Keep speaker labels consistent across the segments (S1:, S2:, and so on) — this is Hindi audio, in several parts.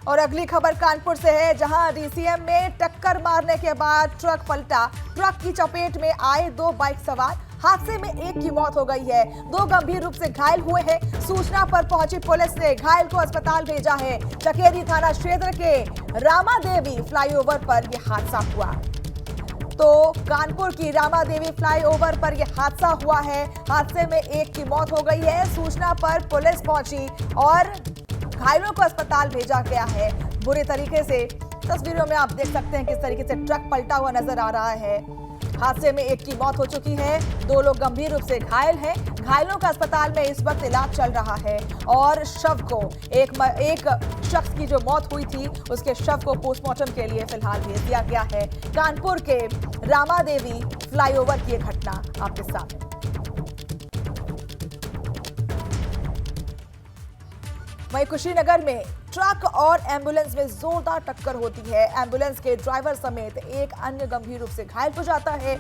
S1: और अगली खबर कानपुर से है, जहां डीसीएम में टक्कर मारने के बाद ट्रक पलटा। ट्रक की चपेट में आए दो बाइक सवार। हादसे में एक की मौत हो गई है, दो गंभीर रूप से घायल हुए हैं। सूचना पर पहुंची पुलिस ने घायल को अस्पताल भेजा है। चकेरी थाना क्षेत्र के रामादेवी फ्लाईओवर पर यह हादसा हुआ। तो कानपुर की रामादेवी फ्लाईओवर पर यह हादसा हुआ है। हादसे में एक की मौत हो गई है। सूचना पर पुलिस पहुंची और घायलों को अस्पताल भेजा गया है। बुरे तरीके से तस्वीरों में आप देख सकते हैं किस तरीके से ट्रक पलटा हुआ नजर आ रहा है। हादसे में एक की मौत हो चुकी है, दो लोग गंभीर रूप से घायल हैं। घायलों का अस्पताल में इस वक्त इलाज चल रहा है और शव को एक शख्स की जो मौत हुई थी उसके शव को पोस्टमार्टम के लिए फिलहाल भेज दिया गया है। कानपुर के रामादेवी फ्लाईओवर की यह घटना आपके सामने। वहीं कुशीनगर में ट्रक और एम्बुलेंस में जोरदार टक्कर होती है। एम्बुलेंस के ड्राइवर समेत एक अन्य गंभीर रूप से घायल हो जाता है।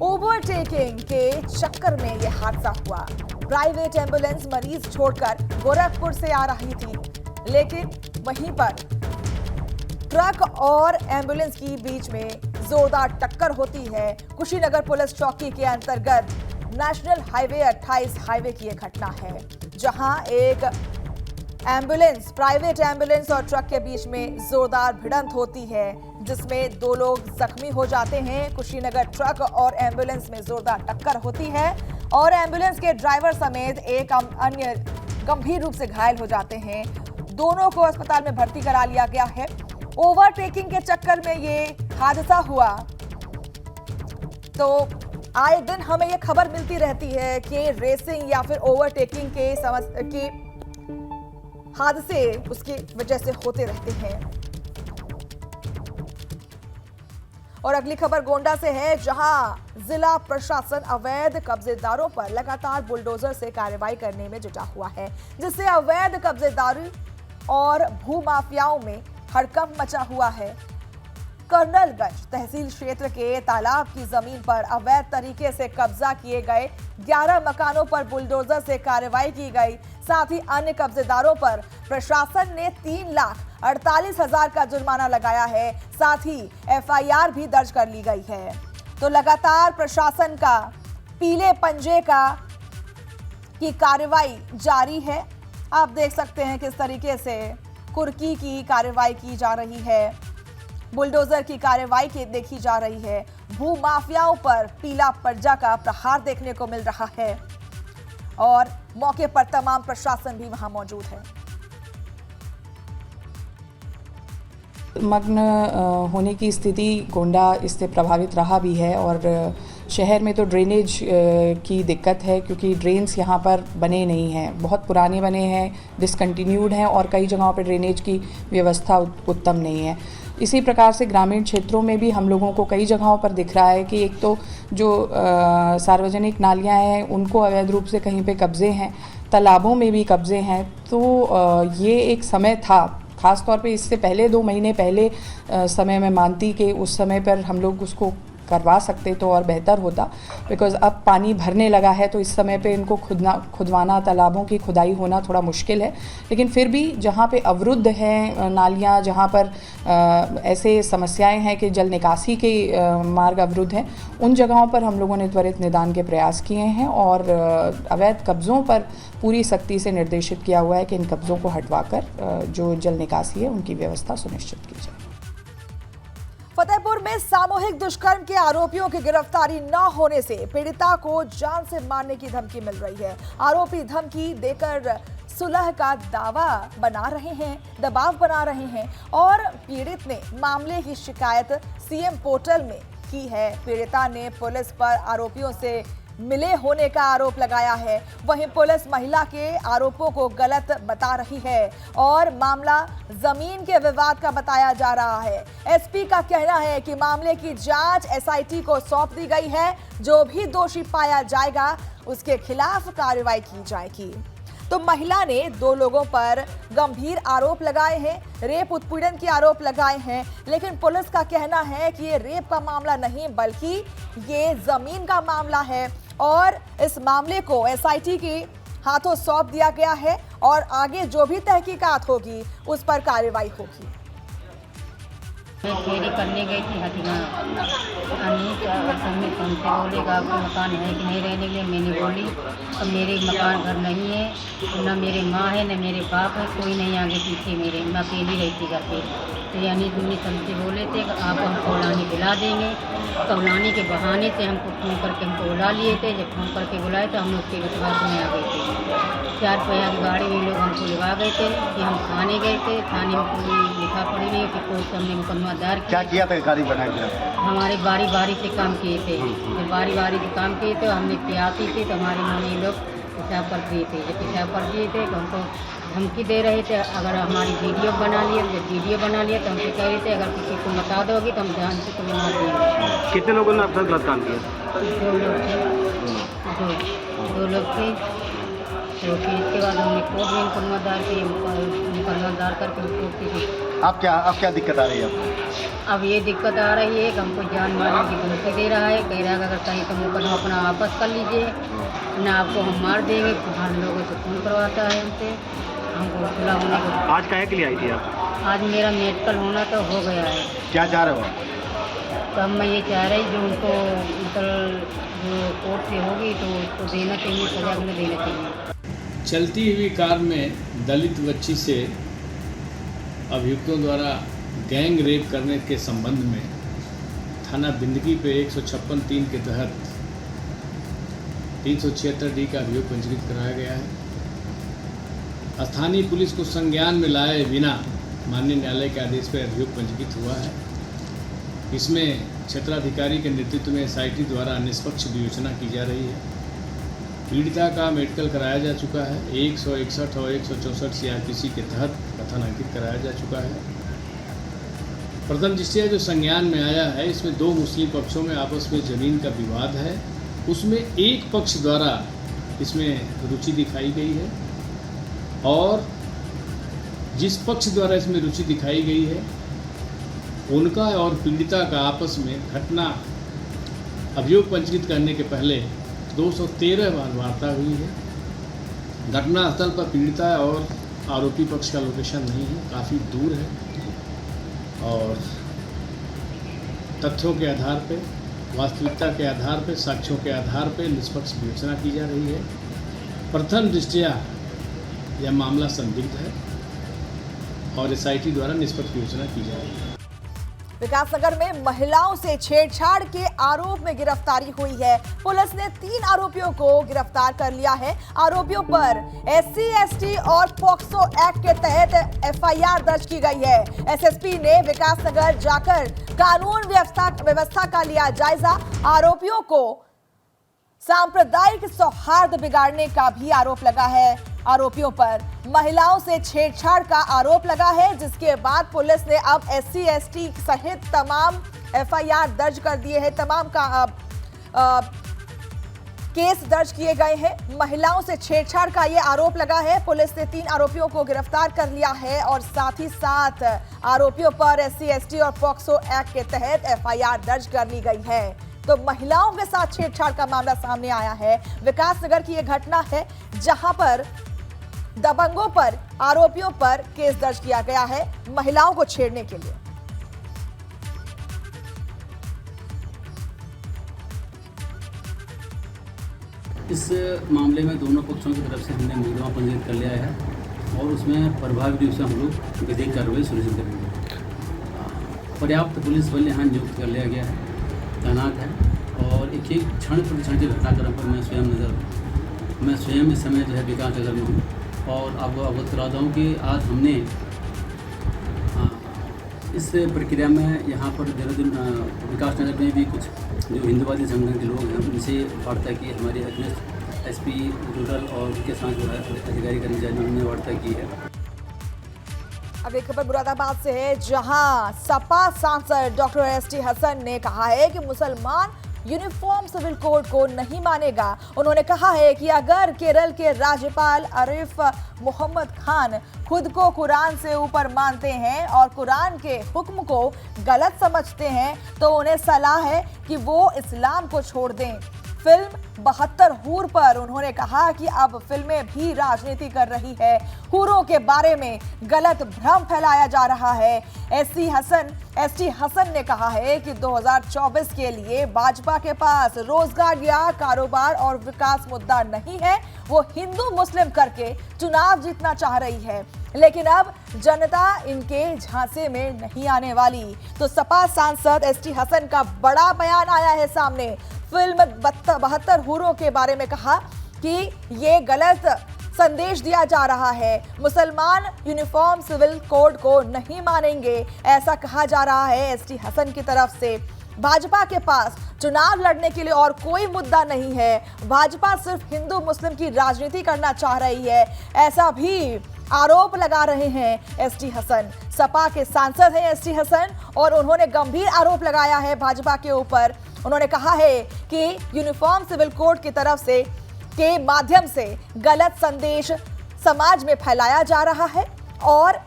S1: ओवरटेकिंग के चक्कर में यह हादसा हुआ। प्राइवेट एम्बुलेंस मरीज छोड़कर गोरखपुर से आ रही थी, लेकिन वहीं पर ट्रक और एम्बुलेंस की बीच में जोरदार टक्कर होती है। कुशीनगर पुलिस चौकी के अंतर्गत नेशनल हाईवे 28 हाईवे की यह घटना है, जहां एक प्राइवेट एम्बुलेंस और ट्रक के बीच में जोरदार भिड़ंत होती है, जिसमें दो लोग जख्मी हो जाते हैं। कुशीनगर ट्रक और एम्बुलेंस में जोरदार टक्कर होती है और एम्बुलेंस के ड्राइवर समेत एक अन्य गंभीर रूप से घायल हो जाते हैं। दोनों को अस्पताल में भर्ती करा लिया गया है। ओवरटेकिंग के चक्कर में ये हादसा हुआ। तो आए दिन हमें ये खबर मिलती रहती है कि रेसिंग या फिर ओवरटेकिंग के हादसे उसकी वजह से होते रहते हैं। और अगली खबर गोंडा से है, जहां जिला प्रशासन अवैध कब्जेदारों पर लगातार बुलडोजर से कार्रवाई करने में जुटा हुआ है, जिससे अवैध कब्जेदारी और भूमाफियाओं में हड़कंप मचा हुआ है। कर्नलगंज तहसील क्षेत्र के तालाब की जमीन पर अवैध तरीके से कब्जा किए गए 11 मकानों पर बुलडोजर से कार्रवाई की गई। साथ ही अन्य कब्जेदारों पर प्रशासन ने 3,48,000 का जुर्माना लगाया है। साथ ही एफआईआर भी दर्ज कर ली गई है। तो लगातार प्रशासन का पीले पंजे की कार्रवाई जारी है। आप देख सकते हैं किस तरीके से कुर्की की कार्रवाई की जा रही है, बुलडोजर की कार्रवाई देखी जा रही है। भूमाफियाओं पर पीला पंजा का प्रहार देखने को मिल रहा है और मौके पर तमाम प्रशासन भी वहां मौजूद है।
S2: मग्न होने की स्थिति गोंडा इससे प्रभावित रहा भी है और शहर में तो ड्रेनेज की दिक्कत है, क्योंकि ड्रेन्स यहाँ पर बने नहीं हैं, बहुत पुराने बने हैं, डिसकंटिन्यूड हैं और कई जगहों पर ड्रेनेज की व्यवस्था उत्तम नहीं है। इसी प्रकार से ग्रामीण क्षेत्रों में भी हम लोगों को कई जगहों पर दिख रहा है कि एक तो जो सार्वजनिक नालियाँ हैं उनको अवैध रूप से कहीं पे कब्जे हैं, तालाबों में भी कब्जे हैं। तो ये एक समय था, ख़ास तौर पे इससे पहले 2 महीने पहले समय में मानती कि उस समय पर हम लोग उसको करवा सकते तो और बेहतर होता, बिकॉज़ अब पानी भरने लगा है तो इस समय पे इनको खुदवाना, तालाबों की खुदाई होना थोड़ा मुश्किल है। लेकिन फिर भी जहाँ पे अवरुद्ध हैं नालियाँ, जहाँ पर ऐसे समस्याएं हैं कि जल निकासी के मार्ग अवरुद्ध हैं, उन जगहों पर हम लोगों ने त्वरित निदान के प्रयास किए हैं और अवैध कब्ज़ों पर पूरी सख्ती से निर्देशित किया हुआ है कि इन कब्ज़ों को हटवाकर जो जल निकासी है उनकी व्यवस्था सुनिश्चित की जाए।
S1: फतेहपुर में सामूहिक दुष्कर्म के आरोपियों की गिरफ्तारी न होने से पीड़िता को जान से मारने की धमकी मिल रही है। आरोपी धमकी देकर सुलह का दबाव बना रहे हैं और पीड़ित ने मामले की शिकायत सीएम पोर्टल में की है। पीड़िता ने पुलिस पर आरोपियों से मिले होने का आरोप लगाया है। वहीं पुलिस महिला के आरोपों को गलत बता रही है और मामला जमीन के विवाद का बताया जा रहा है। एसपी का कहना है कि मामले की जांच एसआईटी को सौंप दी गई है। जो भी दोषी पाया जाएगा उसके खिलाफ कार्रवाई की जाएगी। तो महिला ने 2 लोगों पर गंभीर आरोप लगाए हैं, रेप उत्पीड़न के आरोप लगाए हैं, लेकिन पुलिस का कहना है कि ये रेप का मामला नहीं बल्कि ये जमीन का मामला है और इस मामले को एसआईटी की हाथों सौंप दिया गया है और आगे जो भी तहकीकात होगी उस पर कार्रवाई होगी।
S3: मैं फेरी करने गई थी हथिना अनीत में तुमसे बोलेगा आपका मकान है कि नहीं रहने के लिए। मैंने बोली तो मेरे मकान घर नहीं है, न मेरे माँ है न मेरे बाप है, कोई नहीं आगे पीछे मेरे, मैं अकेली रहती घर पे। तो यानी दुनिया तुमसे बोले थे कि आप हम कौलानी बुला देंगे। कौलानी के बहाने से हमको फ़ोन करके हमको बुला लिए थे। जब फ़ोन करके बुलाए तो हम लोग के विश्वास में आ गए थे। 4 पहिया की गाड़ी में लोग हमको लगा गए थे कि हम थाने गए थे। थाने में कोई लिखा पड़ी नहीं कि कोर्ट से हमने मुकदमा दायर
S4: क्या किया था गाड़ी बना के?
S3: हमारे बारी बारी से काम किए थे। जब बारी बारी से काम किए थे हमने प्यासी थी तो हमारे मम्मी लोग पेशाब कर दिए थे। जब पेशाब कर दिए थे तो हमको धमकी दे रहे थे अगर हमारी वीडियो बना लिए। जब वीडियो बना लिया तो हमसे कह रहे थे अगर किसी को बता दोगी तो हम जान से तुम्हें मार देंगे।
S4: कितने लोगों ने आपका गलत काम किया?
S3: 2 लोग थे, 2 लोग थे। तो फिर इसके बाद हमने कोर्ट में मुकदमा दायर करके कोर्ट की।
S4: आप क्या दिक्कत आ रही है आपको?
S3: अब ये दिक्कत आ रही है कि हमको जान मारने की धमकी दे रहा है। कह रहा है कि अगर कहीं तो मुकदमा अपना वापस कर लीजिए, ना आपको हम मार देंगे। हम लोगों से फ़ोन करवाता है हमसे, हमको खुला होने को।
S4: आज काहे के लिए आई थी आप?
S3: आज मेरा मेडिकल होना तो हो गया है।
S4: क्या चाह रहे हो आप?
S3: तो अब मैं ये चाह रही जो उनको मतलब जो कोर्ट से होगी तो उसको देना चाहिए, सजा में देना चाहिए।
S5: चलती हुई कार में दलित बच्ची से अभियुक्तों द्वारा गैंग रेप करने के संबंध में थाना बिंदगी पे 156(3) के तहत 376D का अभियोग पंजीकृत कराया गया है। स्थानीय पुलिस को संज्ञान में लाए बिना माननीय न्यायालय के आदेश पर अभियोग पंजीकृत हुआ है। इसमें क्षेत्राधिकारी के नेतृत्व में SIT द्वारा निष्पक्ष विवेचना की जा रही है। पीड़िता का मेडिकल कराया जा चुका है। 161 और 164 CRPC के तहत कथन अंकित कराया जा चुका है। प्रथम दृष्टया जो संज्ञान में आया है इसमें 2 मुस्लिम पक्षों में आपस में ज़मीन का विवाद है। उसमें एक पक्ष द्वारा इसमें रुचि दिखाई गई है और जिस पक्ष द्वारा इसमें रुचि दिखाई गई है उनका और पीड़िता का आपस में घटना अभियोग पंजीकृत करने के पहले 213 बार वार्ता हुई है। घटनास्थल पर पीड़िता और आरोपी पक्ष का लोकेशन नहीं है, काफ़ी दूर है और तथ्यों के आधार पर, वास्तविकता के आधार पर, साक्ष्यों के आधार पर निष्पक्ष विवेचना की जा रही है। प्रथम दृष्टया यह मामला संदिग्ध है और SIT द्वारा निष्पक्ष विवेचना की जा रही है।
S1: विकासनगर में महिलाओं से छेड़छाड़ के आरोप में गिरफ्तारी हुई है। पुलिस ने 3 आरोपियों को गिरफ्तार कर लिया है। आरोपियों पर SC, ST और पॉक्सो एक्ट के तहत FIR दर्ज की गई है। SSP ने विकासनगर जाकर कानून व्यवस्था का लिया जायजा। आरोपियों को सांप्रदायिक सौहार्द बिगाड़ने का भी आरोप लगा है। आरोपियों पर महिलाओं से छेड़छाड़ का आरोप लगा है, जिसके बाद पुलिस ने अब SC, ST सहित तमाम FIR दर्ज कर दिए हैं। तमाम का केस दर्ज किए गए हैं। महिलाओं से छेड़छाड़ का ये आरोप लगा है। पुलिस ने 3 आरोपियों को गिरफ्तार कर लिया है और साथ ही साथ आरोपियों पर SC, ST और पॉक्सो एक्ट के तहत FIR दर्ज कर ली गई है। तो महिलाओं के साथ छेड़छाड़ का मामला सामने आया है। विकासनगर की यह घटना है जहां पर दबंगों पर आरोपियों पर केस दर्ज किया गया है महिलाओं को छेड़ने के लिए।
S6: इस मामले में दोनों पक्षों की तरफ से हमने मुकदमा पंजीकृत कर लिया है और उसमें प्रभावी रूप से हम लोग विधिक कार्रवाई सुनिश्चित करेंगे। पर्याप्त पुलिस बल यहाँ नियुक्त कर लिया गया है, तैनात है और एक क्षण प्रतिक्षण के घटनाक्रम पर मैं स्वयं इस समय जो है विकासनगर में हूँ और आपको अवगत कराता हूँ कि आज हमने इस प्रक्रिया में यहाँ पर देहरादून विकासनगर में भी कुछ जो हिंदुवादी संगठन के लोग हैं उनसे वार्ता की। हमारे अध्यक्ष SP रूरल और उनके साथ जो है अधिकारी कर्मचारी उन्होंने वार्ता की है।
S1: अगली खबर मुरादाबाद से है, जहां सपा सांसद डॉक्टर ST हसन ने कहा है कि मुसलमान यूनिफॉर्म सिविल कोड को नहीं मानेगा। उन्होंने कहा है कि अगर केरल के राज्यपाल आरिफ मोहम्मद खान खुद को कुरान से ऊपर मानते हैं और कुरान के हुक्म को गलत समझते हैं तो उन्हें सलाह है कि वो इस्लाम को छोड़ दें। फिल्म 72 हूर पर उन्होंने कहा कि अब फिल्में भी राजनीति कर रही है, हूरों के बारे में गलत भ्रम फैलाया जा रहा है। एसटी हसन ने कहा है कि 2024 के लिए भाजपा के पास रोजगार या कारोबार और विकास मुद्दा नहीं है, वो हिंदू मुस्लिम करके चुनाव जीतना चाह रही है, लेकिन अब जनता इनके झांसे में नहीं आने वाली। तो सपा सांसद एसटी हसन का बड़ा बयान आया है सामने। फिल्म 72 हूरों के बारे में कहा कि ये गलत संदेश दिया जा रहा है, मुसलमान यूनिफॉर्म सिविल कोड को नहीं मानेंगे, ऐसा कहा जा रहा है एसटी हसन की तरफ से। भाजपा के पास चुनाव लड़ने के लिए और कोई मुद्दा नहीं है, भाजपा सिर्फ हिंदू मुस्लिम की राजनीति करना चाह रही है, ऐसा भी आरोप लगा रहे हैं एसटी हसन। सपा के सांसद हैं एसटी हसन और उन्होंने गंभीर आरोप लगाया है भाजपा के ऊपर। उन्होंने कहा है कि यूनिफॉर्म सिविल कोड की तरफ से के माध्यम से गलत संदेश समाज में फैलाया जा रहा है और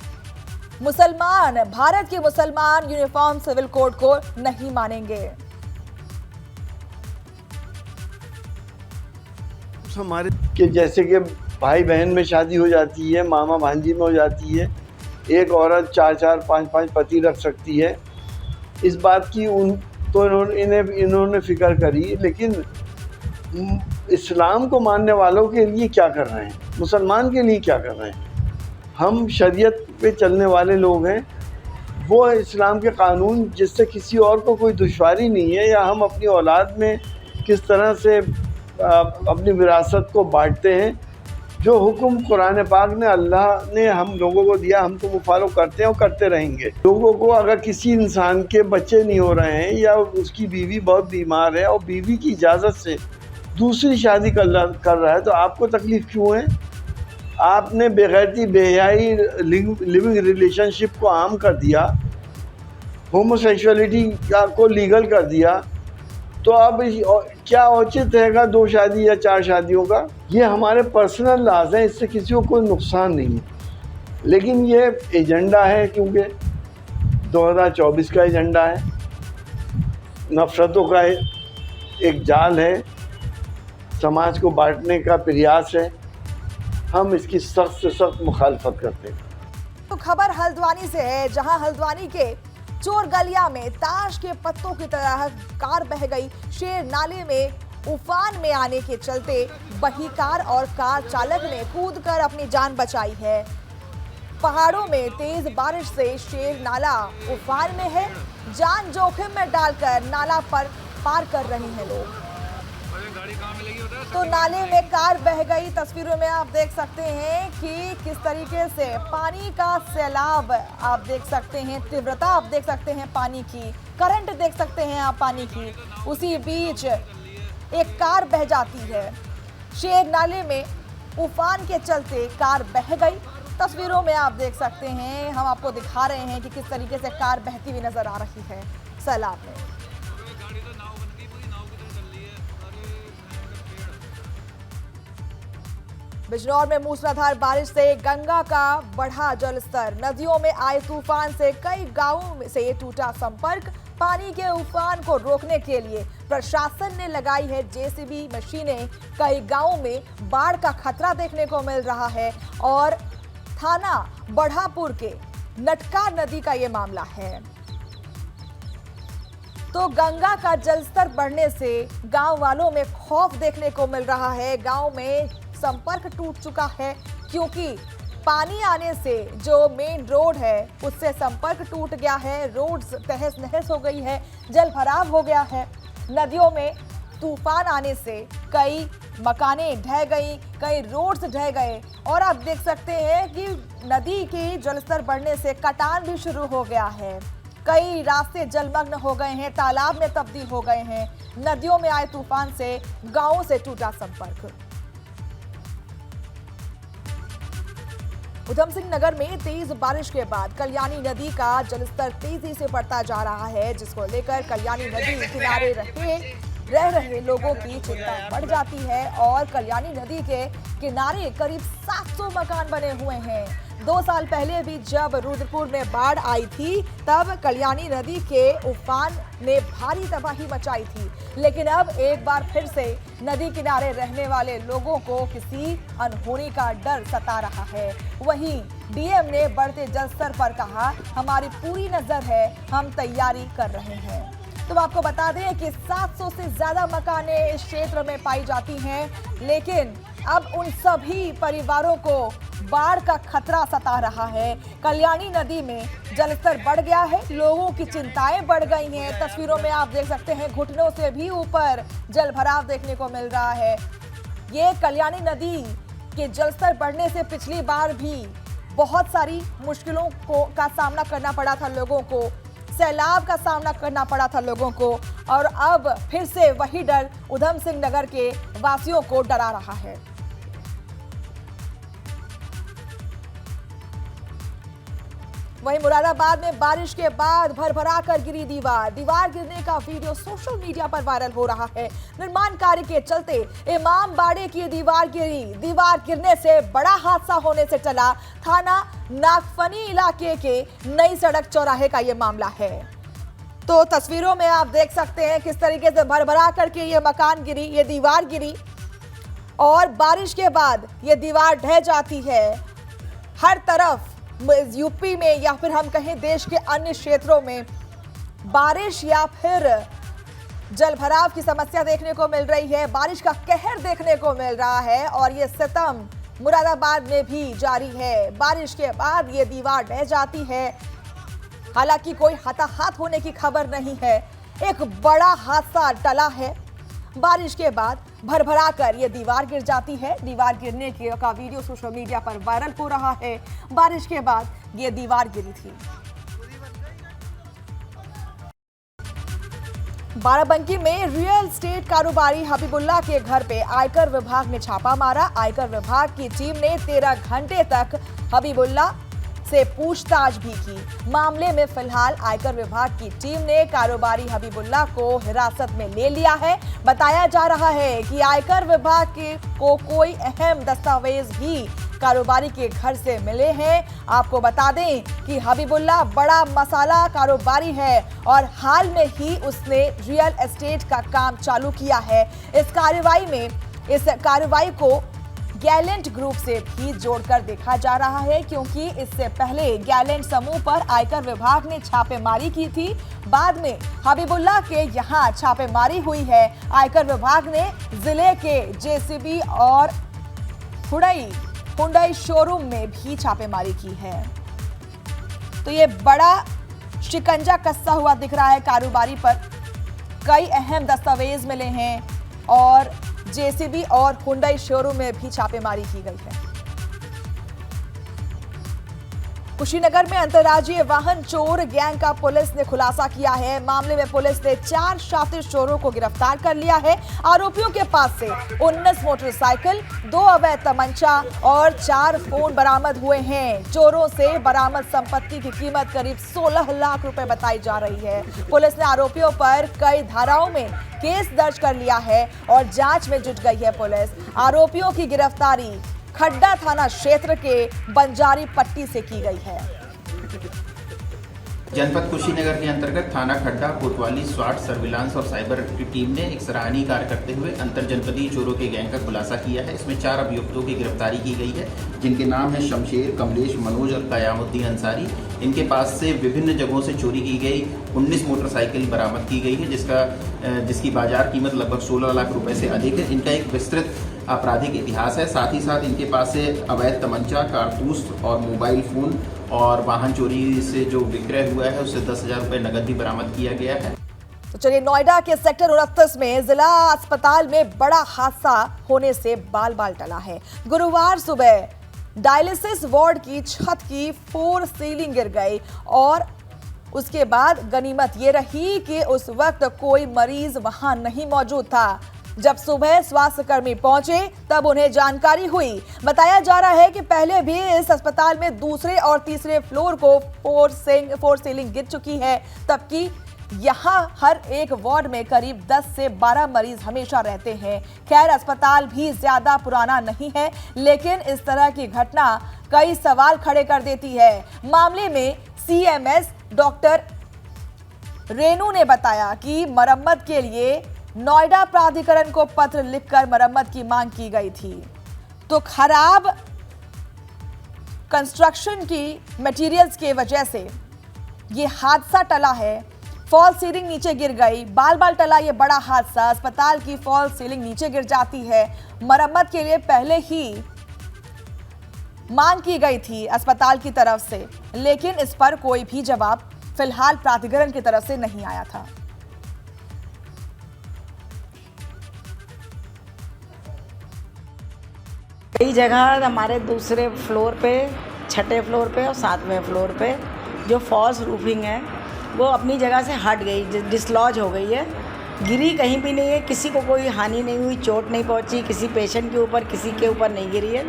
S1: भारत के मुसलमान यूनिफॉर्म सिविल कोड को नहीं मानेंगे।
S7: हमारे कि जैसे कि भाई बहन में शादी हो जाती है, मामा भांजी में हो जाती है, एक औरत 4-4, 5-5 पति रख सकती है, इस बात की इन्होंने फिक्र करी, लेकिन इस्लाम को मानने वालों के लिए क्या कर रहे हैं, मुसलमान के लिए क्या कर रहे हैं। हम शरीयत पे चलने वाले लोग हैं, वो इस्लाम के कानून जिससे किसी और को कोई दुश्वारी नहीं है, या हम अपनी औलाद में किस तरह से अपनी विरासत को बांटते हैं, जो हुक्म कुरान पाक ने अल्लाह ने हम लोगों को दिया, हम तो वो फॉलो करते हैं और करते रहेंगे। लोगों को अगर किसी इंसान के बच्चे नहीं हो रहे हैं या उसकी बीवी बहुत बीमार है और बीवी की इजाज़त से दूसरी शादी कर रहा है, तो आपको तकलीफ़ क्यों है? आपने बेगैरती बेहयाई लिविंग रिलेशनशिप को आम कर दिया, होमोसेक्सुअलिटी को लीगल कर दिया, तो अब क्या औचित रहेगा 2 शादी या 4 शादियों का? ये हमारे पर्सनल लॉज हैं, इससे किसी को कोई नुकसान नहीं है, लेकिन ये एजेंडा है, क्योंकि 2024 का एजेंडा है, नफरतों का एक जाल है, समाज को बांटने का प्रयास है, हम इसकी सख्त से सख्त मुखालफत करते हैं।
S1: तो खबर हल्द्वानी से है, जहां हल्द्वानी के चोर गलिया में ताश के पत्तों की तरह कार बह गई। शेर नाले में उफान में आने के चलते बही कार और कार चालक ने कूदकर अपनी जान बचाई है। पहाड़ों में तेज बारिश से शेर नाला उफान में है, जान जोखिम में डालकर नाला पर पार कर रहे हैं लोग। तो नाले में कार बह गई। तस्वीरों में आप देख सकते हैं कि किस तरीके से पानी का सैलाब आप देख सकते हैं, तीव्रता आप देख सकते हैं पानी की, करंट देख सकते हैं आप पानी की। उसी बीच एक कार बह जाती है। शेर नाले में उफान के चलते कार बह गई। तस्वीरों में आप देख सकते हैं, हम आपको दिखा रहे हैं कि किस तरीके से कार बहती हुई नजर आ रही है सैलाब में। बिजनौर में मूसलाधार बारिश से गंगा का बढ़ा जलस्तर। नदियों में आए तूफान से कई गांवों से टूटा संपर्क। पानी के उफान को रोकने के लिए प्रशासन ने लगाई है जेसीबी मशीनें। कई गांवों में बाढ़ का खतरा देखने को मिल रहा है और थाना बढ़ापुर के नटका नदी का ये मामला है। तो गंगा का जलस्तर बढ़ने से गांव वालों में खौफ देखने को मिल रहा है। गांव में संपर्क टूट चुका है, क्योंकि पानी आने से जो मेन रोड है उससे संपर्क टूट गया है। रोड तहस नहस हो गई है, जल भराव हो गया है। नदियों में तूफान आने से कई मकानें ढह गई, कई रोड्स ढह गए और आप देख सकते हैं कि नदी के जलस्तर बढ़ने से कटान भी शुरू हो गया है। कई रास्ते जलमग्न हो गए हैं, तालाब में तब्दील हो गए हैं। नदियों में आए तूफान से गांवों से टूटा संपर्क। उधम सिंह नगर में तेज बारिश के बाद कल्याणी नदी का जलस्तर तेजी से बढ़ता जा रहा है, जिसको लेकर कल्याणी नदी किनारे रह रहे लोगों की चिंता बढ़ जाती है और कल्याणी नदी के किनारे करीब 700 मकान बने हुए हैं। 2 साल पहले भी जब रुद्रपुर में बाढ़ आई थी तब कल्याणी नदी के उफान ने भारी तबाही मचाई थी, लेकिन अब एक बार फिर से नदी किनारे रहने वाले लोगों को किसी अनहोनी का डर सता रहा है। वहीं डीएम ने बढ़ते जलस्तर पर कहा, हमारी पूरी नजर है, हम तैयारी कर रहे हैं। तो आपको बता दें कि 700 से ज्यादा मकानें इस क्षेत्र में पाई जाती हैं, लेकिन अब उन सभी परिवारों को बाढ़ का खतरा सता रहा है। कल्याणी नदी में जलस्तर बढ़ गया है, लोगों की चिंताएं बढ़ गई हैं। तस्वीरों में आप देख सकते हैं घुटनों से भी ऊपर जल भराव देखने को मिल रहा है। ये कल्याणी नदी के जलस्तर बढ़ने से पिछली बार भी बहुत सारी मुश्किलों का सामना करना पड़ा था लोगों को, सैलाब का सामना करना पड़ा था लोगों को, और अब फिर से वही डर उधम सिंह नगर के वासियों को डरा रहा है। वहीं मुरादाबाद में बारिश के बाद भरभरा कर गिरी दीवार गिरने का वीडियो सोशल मीडिया पर वायरल हो रहा है। निर्माण कार्य के चलते इमाम बाड़े की दीवार गिरने से बड़ा हादसा होने से टला। थाना नागफनी इलाके के नई सड़क चौराहे का ये मामला है। तो तस्वीरों में आप देख सकते हैं किस तरीके से भरभरा करके ये मकान गिरी, ये दीवार गिरी, और बारिश के बाद ये दीवार ढह जाती है। हर तरफ यूपी में या फिर हम कहें देश के अन्य क्षेत्रों में बारिश या फिर जलभराव की समस्या देखने को मिल रही है, बारिश का कहर देखने को मिल रहा है, और ये सितम मुरादाबाद में भी जारी है। बारिश के बाद ये दीवार ढह जाती है। हालांकि कोई हताहत होने की खबर नहीं है, एक बड़ा हादसा टला है। बारिश के बाद भरभरा कर ये दीवार गिर जाती है। दीवार गिरने का वीडियो सोशल मीडिया पर वायरल हो रहा है। बारिश के बाद ये दीवार गिरी थी। बाराबंकी में रियल एस्टेट कारोबारी हबीबुल्ला के घर पे आयकर विभाग ने छापा मारा। आयकर विभाग की टीम ने 13 घंटे तक हबीबुल्ला से पूछताछ भी की। मामले में फिलहाल आयकर विभाग की टीम ने कारोबारी हबीबुल्ला को हिरासत में ले लिया है। बताया जा रहा है कि आयकर विभाग को कोई अहम दस्तावेज भी कारोबारी के घर से मिले हैं। आपको बता दें कि हबीबुल्ला बड़ा मसाला कारोबारी है और हाल में ही उसने रियल एस्टेट का काम चालू किया है। इस कार्रवाई को गैलेंट ग्रुप से भी जोड़कर देखा जा रहा है, क्योंकि इससे पहले गैलेंट समूह पर आयकर विभाग ने छापेमारी की थी। बाद में हबीबुल्ला के यहां छापेमारी हुई है। आयकर विभाग ने जिले के जेसीबी और हुंडई शोरूम में भी छापेमारी की है। तो ये बड़ा शिकंजा कसा हुआ दिख रहा है कारोबारी पर। कई अहम दस्तावेज मिले हैं और जेसीबी और हुंडई शोरूम में भी छापेमारी की गई है। कुशीनगर में अंतर्राज्यीय वाहन चोर गैंग का पुलिस ने खुलासा किया है। मामले में पुलिस ने 4 शातिर चोरों को गिरफ्तार कर लिया है। आरोपियों के पास से 19 मोटरसाइकिल, 2 अवैध तमंचा और 4 फोन बरामद हुए हैं। चोरों से बरामद संपत्ति की कीमत करीब 16 लाख रुपए बताई जा रही है। पुलिस ने आरोपियों पर कई धाराओं में केस दर्ज कर लिया है और जांच में जुट गई है पुलिस। आरोपियों की गिरफ्तारी खड्डा थाना क्षेत्र के बंजारी पट्टी से की गई है।
S8: जनपद कुशीनगर के अंतर्गत थाना खड्डा, कोतवाली, स्वाट, सर्विलांस और साइबर की टीम ने एक सराहनीय कार्य करते हुए अंतर जनपदीय चोरों के गैंग का खुलासा किया है। इसमें 4 अभियुक्तों की गिरफ्तारी की गई है, जिनके नाम है शमशेर, कमलेश, मनोज और कयामुद्दीन अंसारी। इनके पास से विभिन्न जगहों से चोरी की गई 19 मोटरसाइकिल बरामद की गई है, जिसकी बाजार कीमत लगभग 16 लाख रुपए से अधिक है। इनका एक विस्तृत आपराधिक इतिहास है। साथ ही साथ इनके पास से अवैध तमंचा, कारतूस और मोबाइल फोन और वाहन चोरी से जो विक्रय हुआ है उससे 10,000 रुपए नकद भी बरामद किया गया है।
S1: तो चलिए, नोएडा के सेक्टर 29 में जिला अस्पताल में बड़ा हादसा होने से बाल बाल टला है। गुरुवार सुबह डायलिसिस वार्ड की छत की 4 सीलिंग गिर गई और उसके बाद गनीमत ये रही कि उस वक्त कोई मरीज वहां नहीं मौजूद था। जब सुबह स्वास्थ्यकर्मी पहुंचे तब उन्हें जानकारी हुई। बताया जा रहा है कि पहले भी इस अस्पताल में दूसरे और तीसरे फ्लोर को 4 सीलिंग गिर चुकी है, यहाँ हर एक वार्ड में करीब 10 से 12 मरीज हमेशा रहते हैं। खैर, अस्पताल भी ज्यादा पुराना नहीं है, लेकिन इस तरह की घटना कई सवाल खड़े कर देती है। मामले में सीएमएस डॉक्टर रेणु ने बताया कि मरम्मत के लिए नोएडा प्राधिकरण को पत्र लिखकर मरम्मत की मांग की गई थी, तो खराब कंस्ट्रक्शन की मटेरियल्स की वजह से ये हादसा टला है। फॉल सीलिंग नीचे गिर गई, बाल बाल टला ये बड़ा हादसा। अस्पताल की फॉल सीलिंग नीचे गिर जाती है। मरम्मत के लिए पहले ही मांग की गई थी अस्पताल की तरफ से, लेकिन इस पर कोई भी जवाब फिलहाल प्राधिकरण की तरफ से नहीं आया था।
S9: कई जगह हमारे दूसरे फ्लोर पे, छठे फ्लोर पे और 7वें फ्लोर पे जो फॉल्स रूफिंग है वो अपनी जगह से हट गई, डिसलॉज हो गई है। गिरी कहीं भी नहीं है, किसी को कोई हानि नहीं हुई, चोट नहीं पहुंची, किसी पेशेंट के ऊपर, किसी के ऊपर नहीं गिरी है।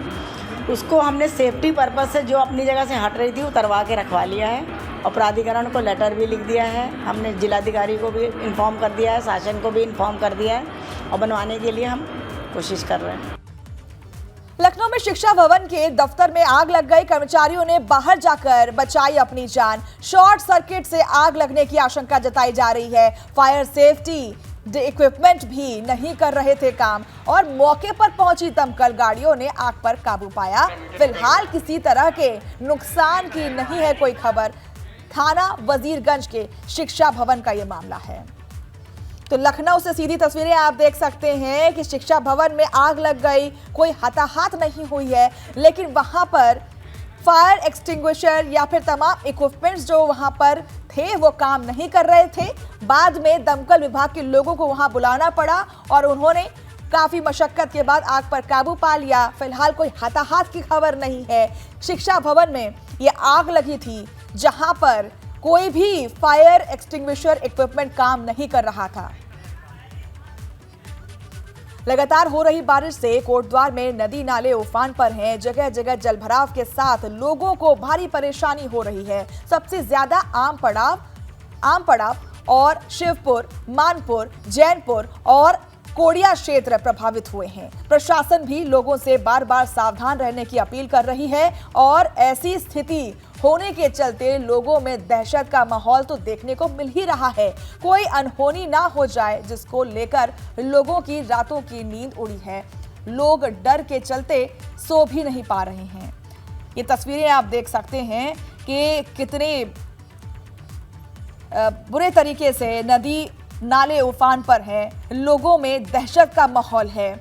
S9: उसको हमने सेफ्टी पर्पस से जो अपनी जगह से हट रही थी उतरवा के रखवा लिया है और प्राधिकरण को लेटर भी लिख दिया है। हमने जिलाधिकारी को भी इन्फॉर्म कर दिया है, शासन को भी इन्फॉर्म कर दिया है और बनवाने के लिए हम कोशिश कर रहे हैं।
S1: लखनऊ में शिक्षा भवन के दफ्तर में आग लग गई। कर्मचारियों ने बाहर जाकर बचाई अपनी जान। शॉर्ट सर्किट से आग लगने की आशंका जताई जा रही है। फायर सेफ्टी इक्विपमेंट भी नहीं कर रहे थे काम और मौके पर पहुंची दमकल गाड़ियों ने आग पर काबू पाया। फिलहाल किसी तरह के नुकसान की नहीं है कोई खबर। थाना वजीरगंज के शिक्षा भवन का यह मामला है। तो लखनऊ से सीधी तस्वीरें आप देख सकते हैं कि शिक्षा भवन में आग लग गई, कोई हताहत नहीं हुई है, लेकिन वहां पर फायर एक्सटिंग्विशर या फिर तमाम इक्विपमेंट्स जो वहां पर थे वो काम नहीं कर रहे थे। बाद में दमकल विभाग के लोगों को वहां बुलाना पड़ा और उन्होंने काफी मशक्कत के बाद आग पर काबू पा लिया। फिलहाल कोई हताहत की खबर नहीं है। शिक्षा भवन में ये आग लगी थी जहां पर कोई भी फायर एक्सटिंग्विशर इक्विपमेंट काम नहीं कर रहा था। लगातार हो रही बारिश से कोटद्वार में नदी नाले उफान पर हैं। जगह जगह जलभराव के साथ लोगों को भारी परेशानी हो रही है। सबसे ज्यादा आम पड़ाव और शिवपुर, मानपुर, जैनपुर और कोडिया क्षेत्र प्रभावित हुए हैं। प्रशासन भी लोगों से बार बार सावधान रहने की अपील कर रही है और ऐसी स्थिति होने के चलते लोगों में दहशत का माहौल तो देखने को मिल ही रहा है। कोई अनहोनी ना हो जाए, जिसको लेकर लोगों की रातों की नींद उड़ी है। लोग डर के चलते सो भी नहीं पा रहे हैं। ये तस्वीरें आप देख सकते हैं कि कितने बुरे तरीके से नदी नाले उफान पर है। लोगों में दहशत का माहौल है।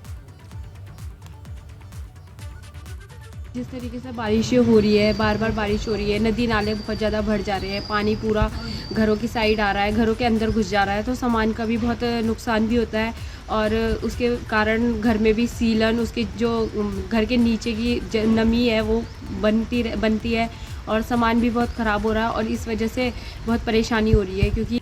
S10: जिस तरीके से बारिश हो रही है, बार बार बारिश हो रही है, नदी नाले बहुत ज़्यादा भर जा रहे हैं, पानी पूरा घरों की साइड आ रहा है, घरों के अंदर घुस जा रहा है, तो सामान का भी बहुत नुकसान भी होता है और उसके कारण घर में भी सीलन, उसके जो घर के नीचे की नमी है वो बनती है और सामान भी बहुत ख़राब हो रहा है और इस वजह से बहुत परेशानी हो रही है। क्योंकि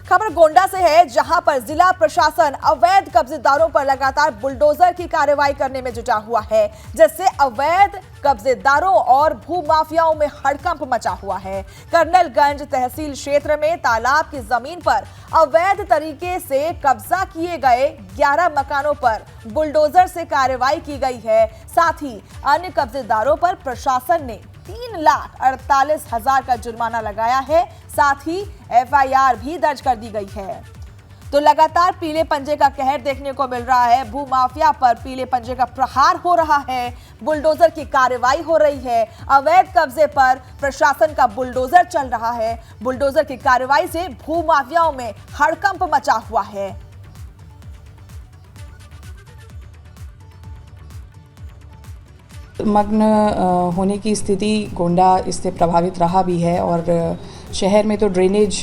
S1: खबर गोंडा से है, जहां पर जिला प्रशासन अवैध कब्जेदारों पर लगातार बुलडोजर की कार्रवाई करने में जुटा हुआ है, जिससे अवैध कब्जेदारों और भूमाफियाओं में हड़कंप मचा हुआ है। कर्नलगंज तहसील क्षेत्र में तालाब की जमीन पर अवैध तरीके से कब्जा किए गए 11 मकानों पर बुलडोजर से कार्रवाई की गई है। साथ ही अन्य कब्जेदारों पर प्रशासन ने 3,48,000 का जुर्माना लगाया है। साथ ही एफआईआर भी दर्ज कर दी गई है। तो लगातार पीले पंजे का कहर देखने को मिल रहा है। भूमाफिया पर पीले पंजे का प्रहार हो रहा है। बुलडोजर की कार्रवाई हो रही है। अवैध कब्जे पर प्रशासन का बुलडोजर चल रहा है। बुलडोजर की कार्रवाई से भूमाफियाओं में हड़कंप मचा हुआ है।
S2: मग्न होने की स्थिति गोंडा इससे प्रभावित रहा भी है और शहर में तो ड्रेनेज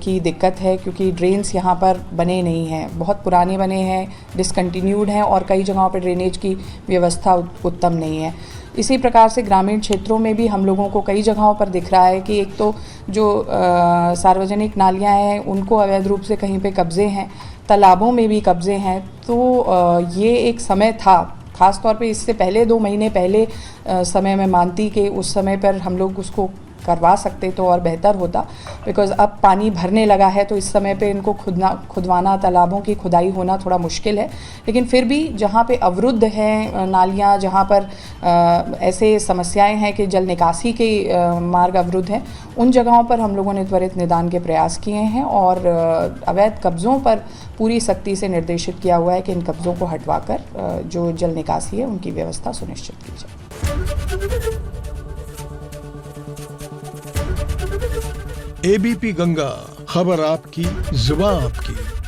S2: की दिक्कत है, क्योंकि ड्रेन्स यहाँ पर बने नहीं हैं, बहुत पुराने बने हैं, डिसकंटिन्यूड हैं और कई जगहों पर ड्रेनेज की व्यवस्था उत्तम नहीं है। इसी प्रकार से ग्रामीण क्षेत्रों में भी हम लोगों को कई जगहों पर दिख रहा है कि एक तो जो सार्वजनिक नालियाँ हैं उनको अवैध रूप से कहीं पे कब्जे हैं, तालाबों में भी कब्जे हैं। तो ये एक समय था, ख़ास तौर पे इससे पहले 2 महीने पहले समय मैं मानती कि उस समय पर हम लोग उसको करवा सकते तो और बेहतर होता, बिकॉज़ अब पानी भरने लगा है तो इस समय पे इनको खुदवाना, तालाबों की खुदाई होना थोड़ा मुश्किल है। लेकिन फिर भी जहाँ पे अवरुद्ध हैं नालियाँ, जहाँ पर ऐसे समस्याएं हैं कि जल निकासी के मार्ग अवरुद्ध हैं, उन जगहों पर हम लोगों ने त्वरित निदान के प्रयास किए हैं और अवैध कब्ज़ों पर पूरी सख्ती से निर्देशित किया हुआ है कि इन कब्ज़ों को हटवाकर जो जल निकासी है उनकी व्यवस्था सुनिश्चित की जाए।
S11: एबीपी गंगा, खबर आपकी, जुबान आपकी।